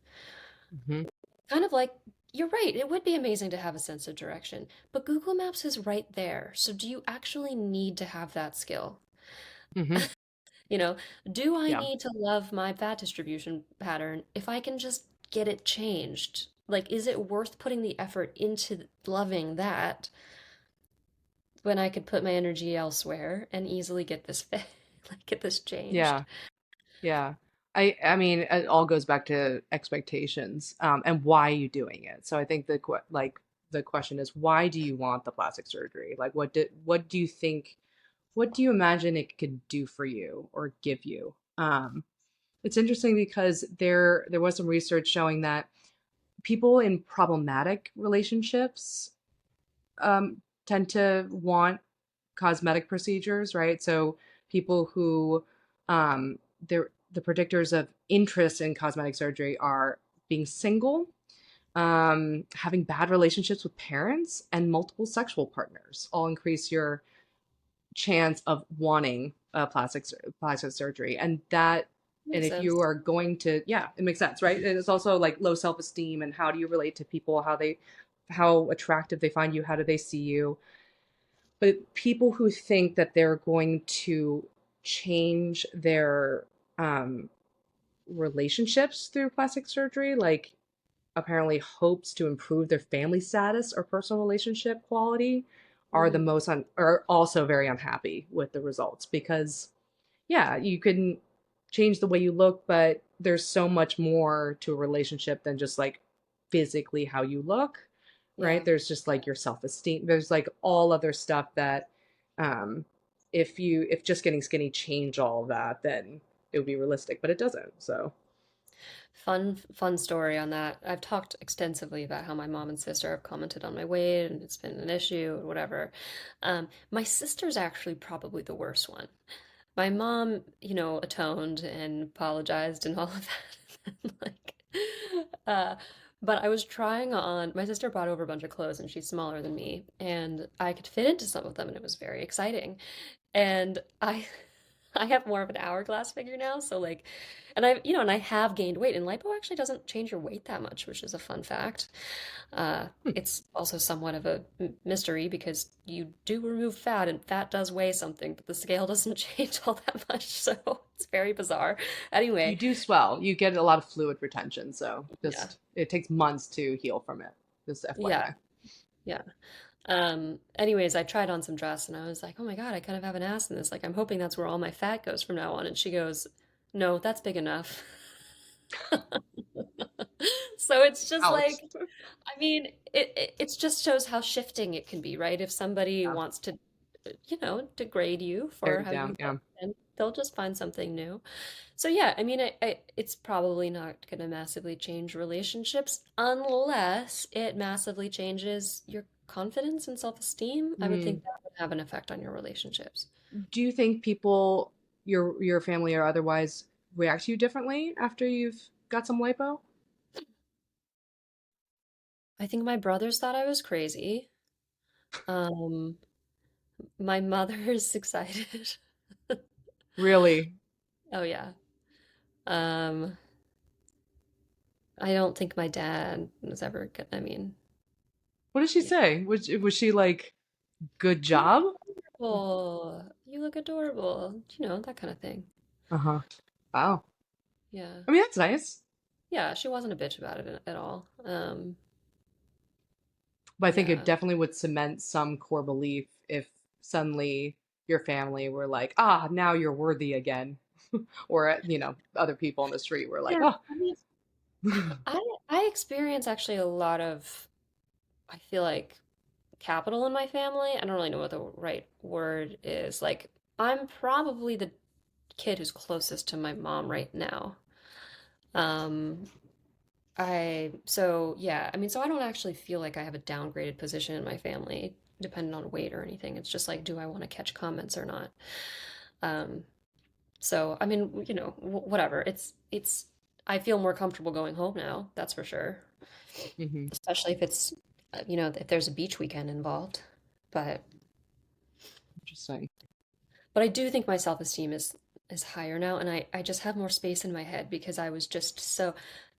Hmm. Kind of like, you're right, it would be amazing to have a sense of direction, but Google Maps is right there. So do you actually need to have that skill? Hmm. You know, do I Yeah. need to love my fat distribution pattern if I can just get it changed? Like, is it worth putting the effort into loving that when I could put my energy elsewhere and easily get this fit, like get this changed? Yeah. Yeah. I mean, it all goes back to expectations, and why are you doing it? So I think the question is, why do you want the plastic surgery? Like, what do you think, what do you imagine it could do for you or give you? It's interesting because there was some research showing that people in problematic relationships tend to want cosmetic procedures, right? So people who the predictors of interest in cosmetic surgery are being single, having bad relationships with parents, and multiple sexual partners all increase your chance of wanting plastic surgery. And Makes if you sense. are going to, yeah, it makes sense, right? And it's also like low self-esteem and how do you relate to people, how attractive they find you, how do they see you. But people who think that they're going to change their um, relationships through plastic surgery, like apparently hopes to improve their family status or personal relationship quality, Hmm. are also very unhappy with the results because yeah, you can change the way you look, but there's so much more to a relationship than just like physically how you look, right? Yeah. There's just like your self-esteem. There's like all other stuff that um if just getting skinny changed all of that, then it would be realistic, but it doesn't. So, Fun story on that. I've talked extensively about how my mom and sister have commented on my weight and it's been an issue or whatever. My sister's actually probably the worst one. My mom, atoned and apologized and all of that. Like, uh, but I was trying on, my sister brought over a bunch of clothes and she's smaller than me, and I could fit into some of them and it was very exciting. And I have more of an hourglass figure now, so like, and I have gained weight, and lipo actually doesn't change your weight that much, which is a fun fact. hmm. It's also somewhat of a mystery because you do remove fat, and fat does weigh something, but the scale doesn't change all that much, so it's very bizarre. You Anyway, do swell. You get a lot of fluid retention, so yeah, just it takes months to heal from it. Just yeah, FYI. yeah. Anyways, I tried on some dress and I was like, oh my God, I kind of have an ass in this. Like, I'm hoping that's where all my fat goes from now on. And she goes, no, that's big enough. So it's just Ouch. like, I mean, it just shows how shifting it can be, right? If somebody Yeah. wants to, degrade you Tear for you how you down. look, Yeah. and they'll just find something new. So yeah, I mean, it's probably not going to massively change relationships unless it massively changes your confidence and self-esteem. I would think Hmm. that would have an effect on your relationships. Do you think people, your family or otherwise, react to you differently after you've got some lipo? I think my brothers thought I was crazy. Um, my mother is excited. Really? Oh yeah. Um, I don't think my dad was ever good. I mean, What did she yeah. say? Was she like, good You look job? adorable. You look adorable. That kind of thing. Uh-huh. Wow. Yeah. I mean, that's nice. Yeah, she wasn't a bitch about it at all. But I think it Yeah. definitely would cement some core belief if suddenly your family were like, ah, now you're worthy again. Or, other people on the street were like, Yeah. oh, I mean, I I experience actually a lot of, I feel like, capital in my family. I don't really know what the right word is. Like, I'm probably the kid who's closest to my mom right now. Um, so yeah, I mean, so I don't actually feel like I have a downgraded position in my family, dependent on weight or anything. It's just like, do I want to catch comments or not? Um, so I mean, whatever. I feel more comfortable going home now, that's for sure. hmm, Especially if it's, if there's a beach weekend involved. But interesting. but I do think my self-esteem is higher now, and I just have more space in my head because I was just so,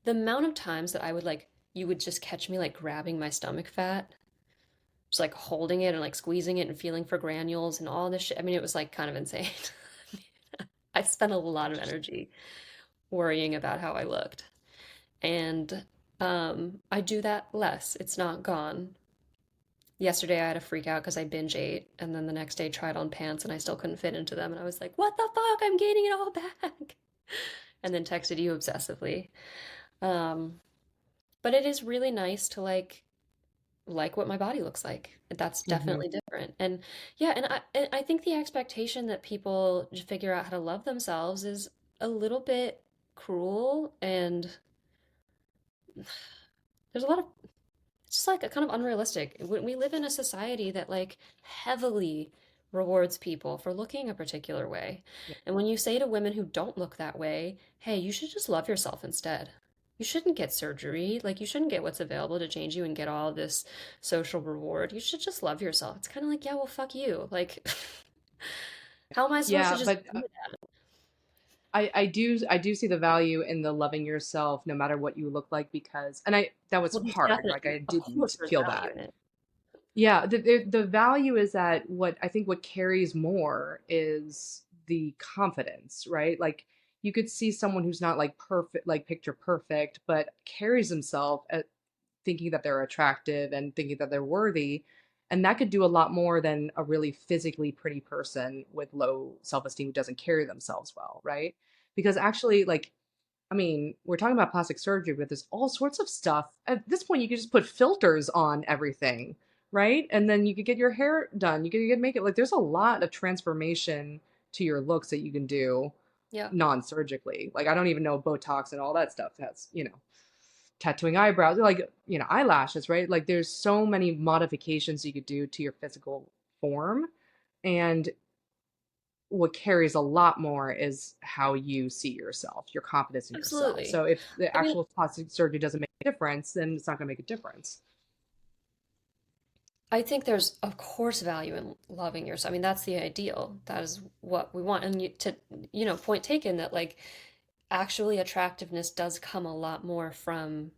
the amount of times that I would like, you would just catch me like grabbing my stomach fat, just like holding it and like squeezing it and feeling for granules and all this shit. I mean, it was like kind of insane. I spent a lot of energy worrying about how I looked. And I do that less. It's not gone. Yesterday I had a freak out because I binge ate, and then the next day tried on pants and I still couldn't fit into them, and I was like, "What the fuck? I'm gaining it all back." And then texted you obsessively. Um, but it is really nice to like what my body looks like. That's Hmm. definitely different. And yeah, and I think the expectation that people figure out how to love themselves is a little bit cruel, and there's a lot of, it's just like a kind of unrealistic. We live in a society that like heavily rewards people for looking a particular way. Yeah. And when you say to women who don't look that way, hey, you should just love yourself instead. You shouldn't get surgery. Like, you shouldn't get what's available to change you and get all this social reward. You should just love yourself. It's kind of like, yeah, well, fuck you. Like, how am I supposed to Yeah, just but do that? I do see the value in the loving yourself no matter what you look like because and I that was Well, there's hard. Like definitely, I of course, didn't there's feel value that. in it. Yeah, the value is that what I think what carries more is the confidence, right? Like you could see someone who's not like perfect, like picture perfect, but carries himself at thinking that they're attractive and thinking that they're worthy. And that could do a lot more than a really physically pretty person with low self-esteem who doesn't carry themselves well, right? Because actually, like I mean, we're talking about plastic surgery, but there's all sorts of stuff. At this point, you could just put filters on everything, right? And then you could get your hair done. You could get makeup. Like, there's a lot of transformation to your looks that you can do Yeah, non-surgically. Like, I don't even know Botox and all that stuff has, tattooing eyebrows, like, eyelashes, right? Like, there's so many modifications you could do to your physical form. And what carries a lot more is how you see yourself, your confidence in yourself. absolutely. So if the I mean, actual plastic surgery doesn't make a difference, then it's not going to make a difference. I think there's, of course, value in loving yourself. I mean, that's the ideal. That is what we want. And point taken that like actually attractiveness does come a lot more from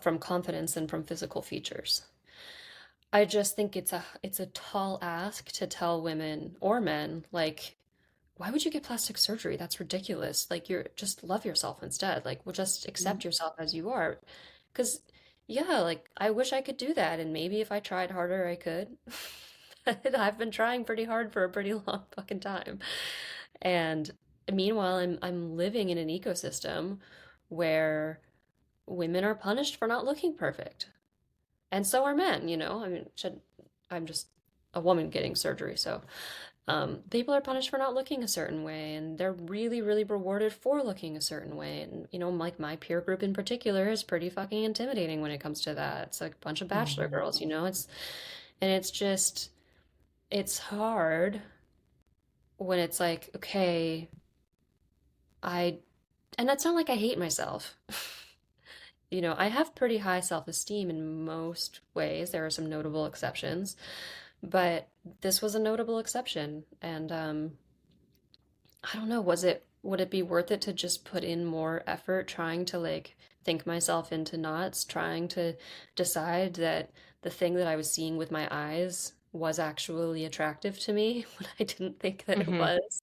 from confidence than from physical features. I just think it's a tall ask to tell women or men like, why would you get plastic surgery? That's ridiculous. Like, you're just love yourself instead. Like, well, just accept yourself as you are. Because, yeah, like, I wish I could do that. And maybe if I tried harder, I could. I've been trying pretty hard for a pretty long fucking time. And meanwhile, I'm living in an ecosystem where women are punished for not looking perfect. And so are men, I mean, I'm just a woman getting surgery, so people are punished for not looking a certain way, and they're really, really rewarded for looking a certain way. And, like my peer group in particular is pretty fucking intimidating when it comes to that. It's like a bunch of bachelor Hmm. girls, and it's just, it's hard when it's like, okay, I, and that's not like I hate myself. I have pretty high self-esteem in most ways. There are some notable exceptions, but this was a notable exception. And I don't know, would it be worth it to just put in more effort trying to like think myself into knots, trying to decide that the thing that I was seeing with my eyes was actually attractive to me when I didn't think that it Hmm. was?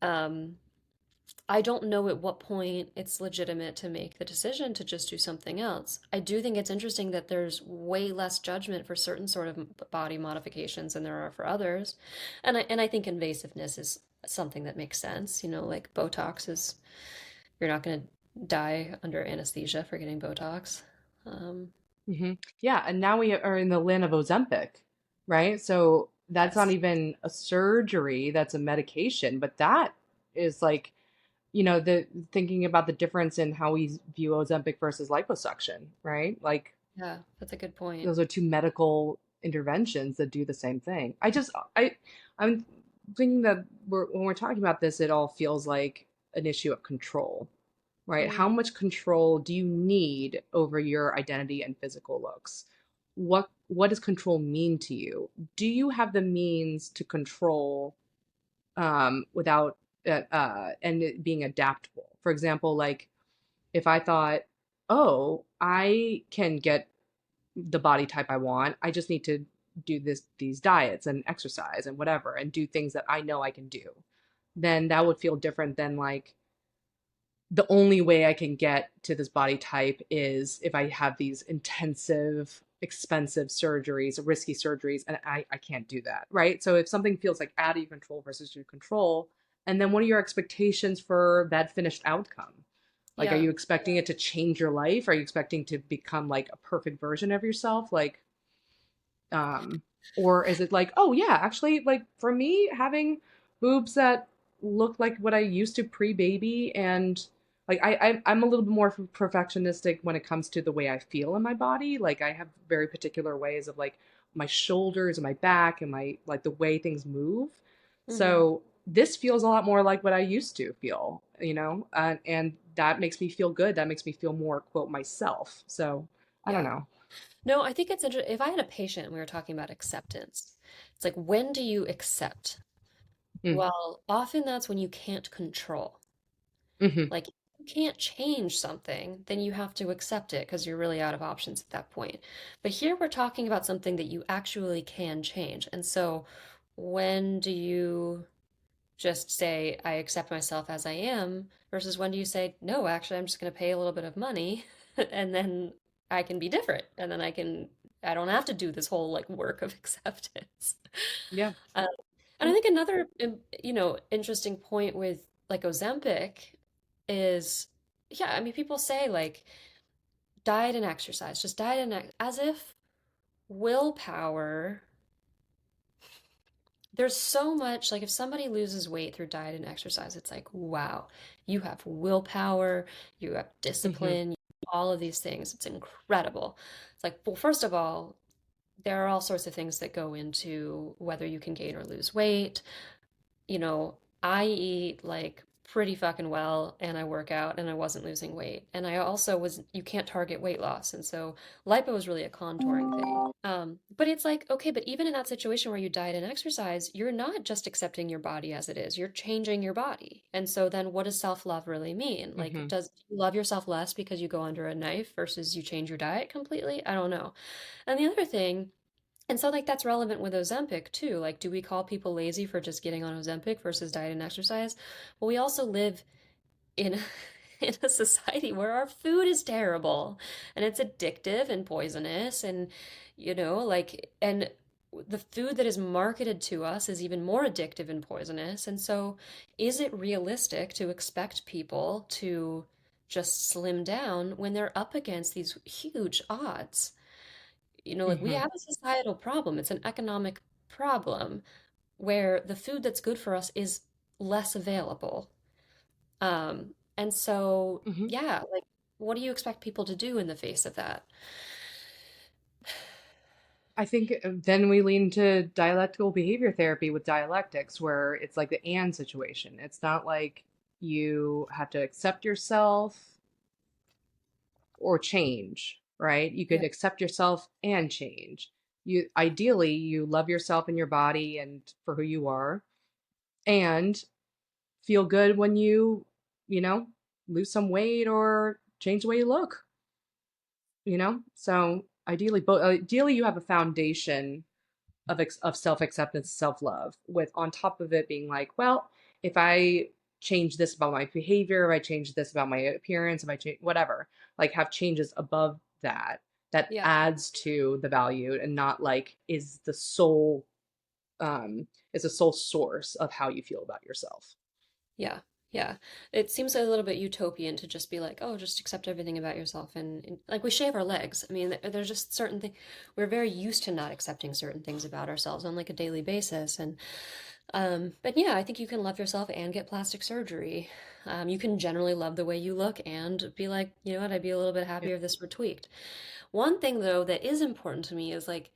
Um, I don't know at what point it's legitimate to make the decision to just do something else. I do think it's interesting that there's way less judgment for certain sort of body modifications than there are for others. And I think invasiveness is something that makes sense. Like Botox is, you're not going to die under anesthesia for getting Botox. Um, Hmm. Yeah, and now we are in the land of Ozempic, right? So that's not yes. even a surgery, that's a medication, but that is like, the thinking about the difference in how we view Ozempic versus liposuction, right? Like Yeah, that's a good point. those are two medical interventions that do the same thing. I'm thinking that when we're talking about this, it all feels like an issue of control, right? How Mm, much control do you need over your identity and physical looks? What does control mean to you? Do you have the means to control without and it being adaptable? For example, like if I thought, oh, I can get the body type I want, I just need to do these diets and exercise and whatever and do things that I know I can do, then that would feel different than like the only way I can get to this body type is if I have these intensive, expensive surgeries, risky surgeries, and I can't do that, right? So if something feels like out of your control versus your control, and then what are your expectations for that finished outcome? Like, are yeah. you expecting it to change your life? Are you expecting to become like a perfect version of yourself? Um, or is it like, oh yeah, actually, like for me, having boobs that look like what I used to pre-baby, and like I'm a little bit more perfectionistic when it comes to the way I feel in my body. Like I have very particular ways of like my shoulders and my back and my like the way things move. Hmm. So this feels a lot more like what I used to feel, and that makes me feel good. That makes me feel more, quote, myself. So I don't Yeah. know. No, I think it's interesting. If I had a patient and we were talking about acceptance, it's like, when do you accept? Mm, Well, often that's when you can't control. hmm. Like, if you can't change something, then you have to accept it because you're really out of options at that point. But here we're talking about something that you actually can change. And so, when do you just say, I accept myself as I am, versus when do you say, no, actually, I'm just going to pay a little bit of money and then I can be different. And then I don't have to do this whole like work of acceptance. Yeah. Um, and I think another, interesting point with like Ozempic is, yeah, I mean, people say like diet and exercise, just diet and as if willpower. There's so much, like if somebody loses weight through diet and exercise, it's like, wow, you have willpower, you have Hmm. discipline, all of these things. It's incredible. It's like, well, first of all, there are all sorts of things that go into whether you can gain or lose weight. you know, I eat like pretty fucking well and I work out and I wasn't losing weight. And I also you can't target weight loss. And so lipo is really a contouring thing. But it's like, okay, but even in that situation where you diet and exercise, you're not just accepting your body as it is, you're changing your body. And so then what does self-love really mean? Like, Hmm. does you love yourself less because you go under a knife versus you change your diet completely? I don't know. And the other thing, and so, like, that's relevant with Ozempic too. Like, do we call people lazy for just getting on Ozempic versus diet and exercise? Well, we also live in in a society where our food is terrible and it's addictive and poisonous, and and the food that is marketed to us is even more addictive and poisonous. And so, is it realistic to expect people to just slim down when they're up against these huge odds. Like we Hmm. have a societal problem, it's an economic problem where the food that's good for us is less available. And so, Hmm. yeah, like, what do you expect people to do in the face of that? I think then we lean to dialectical behavior therapy with dialectics, where it's like the and situation. It's not like you have to accept yourself or change, right? You Yeah, could accept yourself and change. You ideally you love yourself and your body and for who you are, and feel good when you know, lose some weight or change the way you look. So ideally you have a foundation of self-acceptance, self-love, with on top of it being like, well, if I change this about my behavior, if I change this about my appearance, if I change whatever, like have changes above that yeah, adds to the value and not like um is the sole source of how you feel about yourself. yeah, yeah. It seems a little bit utopian to just be like, oh, just accept everything about yourself. And like we shave our legs. I mean, there's just certain things we're very used to not accepting certain things about ourselves on like a daily basis. But yeah, I think you can love yourself and get plastic surgery. You can generally love the way you look and be like, you know what, I'd be a little bit Yeah. happier if this were tweaked. One thing though that is important to me is like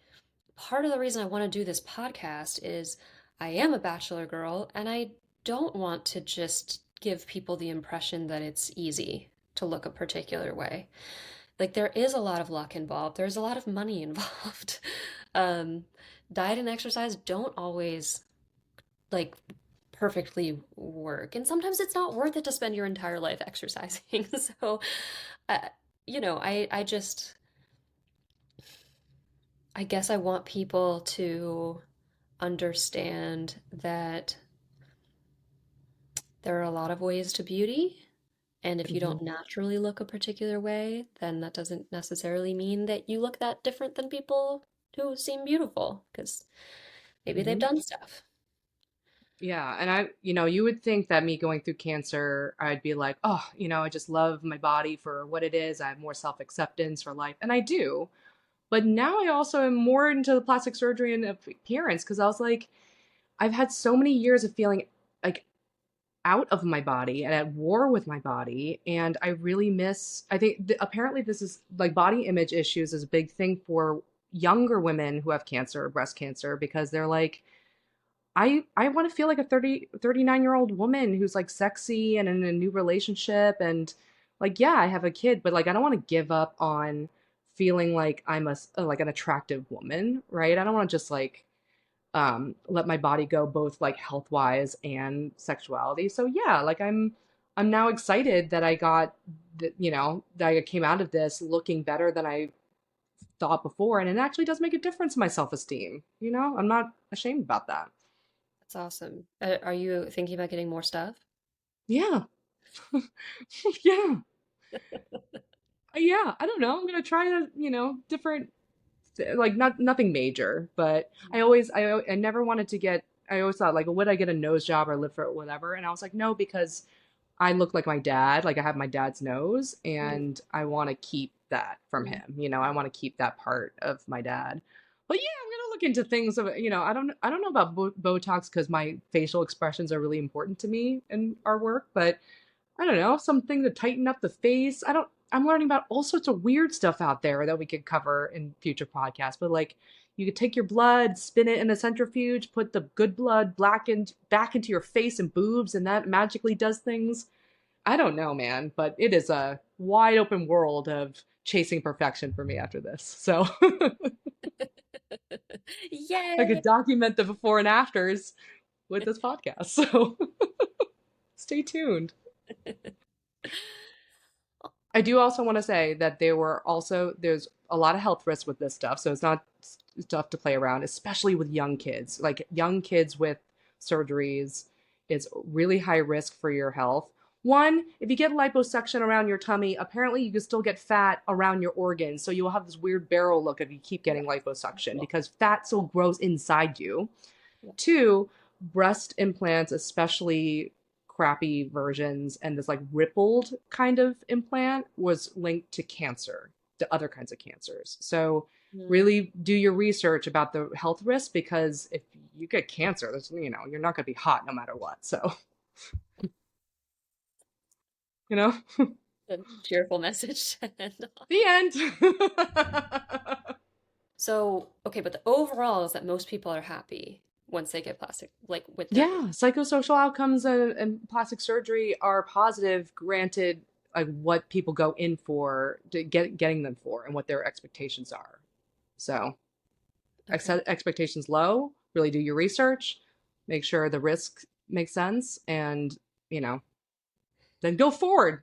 part of the reason I want to do this podcast is I am a bachelor girl and I don't want to just give people the impression that it's easy to look a particular way. Like there is a lot of luck involved. There's a lot of money involved. Um, Diet and exercise don't always like perfectly work. And sometimes it's not worth it to spend your entire life exercising. So, uh, I guess I want people to understand that there are a lot of ways to beauty. And if you Hmm. don't naturally look a particular way, then that doesn't necessarily mean that you look that different than people who seem beautiful, because maybe they've Hmm. done stuff. Yeah, and you would think that me going through cancer, I'd be like, oh, I just love my body for what it is. I have more self-acceptance for life, and I do. But now I also am more into the plastic surgery and appearance because I was like, I've had so many years of feeling like out of my body and at war with my body, and I really miss. I think apparently this is like body image issues is a big thing for younger women who have cancer, breast cancer, because they're like I want to feel like a 39-year-old woman who's like sexy and in a new relationship and like yeah, I have a kid, but like I don't want to give up on feeling like I'm like an attractive woman, right? I don't want to just like let my body go both like health-wise and sexuality. So yeah, like I'm now excited that I got that I came out of this looking better than I thought before, and it actually does make a difference in my self-esteem. I'm not ashamed about that. That's awesome. Are you thinking about getting more stuff? Yeah. Yeah. Yeah. I don't know. I'm gonna try different, like not nothing major, but I never wanted to get. I always thought like, would I get a nose job or lift or whatever? And I was like, no, because I look like my dad. Like I have my dad's nose, Mhm. and I want to keep that from Mhm. him. I want to keep that part of my dad. But yeah, I'm gonna look into things of I don't know about Botox because my facial expressions are really important to me in our work, but I don't know, something to tighten up the face. I'm learning about all sorts of weird stuff out there that we could cover in future podcasts. But like you could take your blood, spin it in a centrifuge, put the good blood blackened back into your face and boobs, and that magically does things. I don't know, man, but it is a wide open world of chasing perfection for me after this. So I Yay! could document the before and afters with this podcast. So stay tuned. I do also want to say that there's a lot of health risks with this stuff, so it's not stuff to play around, especially with young kids. Like young kids with surgeries is really high risk for your health. One, if you get liposuction around your tummy, apparently you can still get fat around your organs, so you'll have this weird barrel look if you keep Yeah. getting liposuction Cool. because fat still grows inside you. Yeah. Two, breast implants, especially crappy versions, and this like rippled kind of implant was linked to cancer, to other kinds of cancers. So Mm. really do your research about the health risks, because if you get cancer, that's, you're not going to be hot no matter what. So, you know, A cheerful message to end on. the end. So, okay, but the overall is that most people are happy once they get plastic, like with their. Yeah, psychosocial outcomes and plastic surgery are positive, granted, like what people go in for, to getting them for, and what their expectations are. So, Okay. expectations low, really do your research, make sure the risk makes sense, and, you know, then go forward,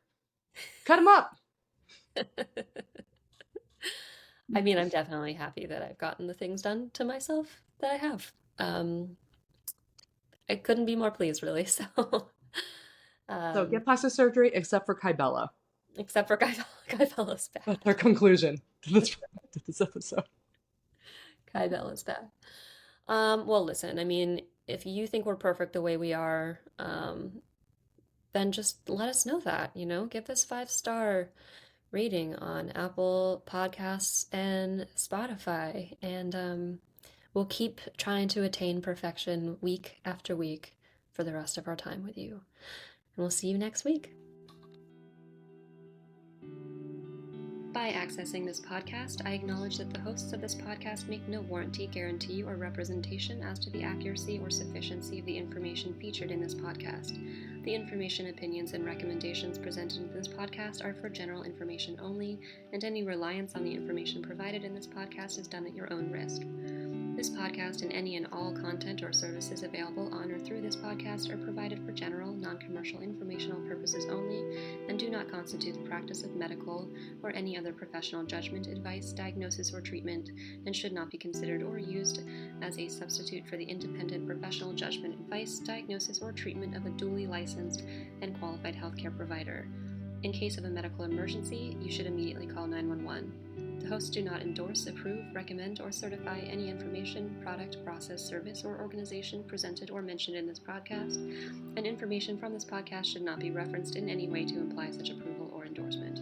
cut them up. I mean, I'm definitely happy that I've gotten the things done to myself that I have. I couldn't be more pleased, really. So, So um, get plastic surgery, except for Kybella. except for Guy Bella's That's bad. our conclusion to this episode. Kai Bella's bad. Well, listen, I mean, if you think we're perfect the way we are, then just let us know that, give us 5-star rating on Apple Podcasts and Spotify. And we'll keep trying to attain perfection week after week for the rest of our time with you. And we'll see you next week. By accessing this podcast, I acknowledge that the hosts of this podcast make no warranty, guarantee, or representation as to the accuracy or sufficiency of the information featured in this podcast. The information, opinions, and recommendations presented in this podcast are for general information only, and any reliance on the information provided in this podcast is done at your own risk. This podcast and any and all content or services available on or through this podcast are provided for general, non-commercial informational purposes only and do not constitute the practice of medical or any other professional judgment, advice, diagnosis, or treatment, and should not be considered or used as a substitute for the independent professional judgment, advice, diagnosis, or treatment of a duly licensed and qualified healthcare provider. In case of a medical emergency, you should immediately call 911. The hosts do not endorse, approve, recommend, or certify any information, product, process, service, or organization presented or mentioned in this podcast, and information from this podcast should not be referenced in any way to imply such approval or endorsement.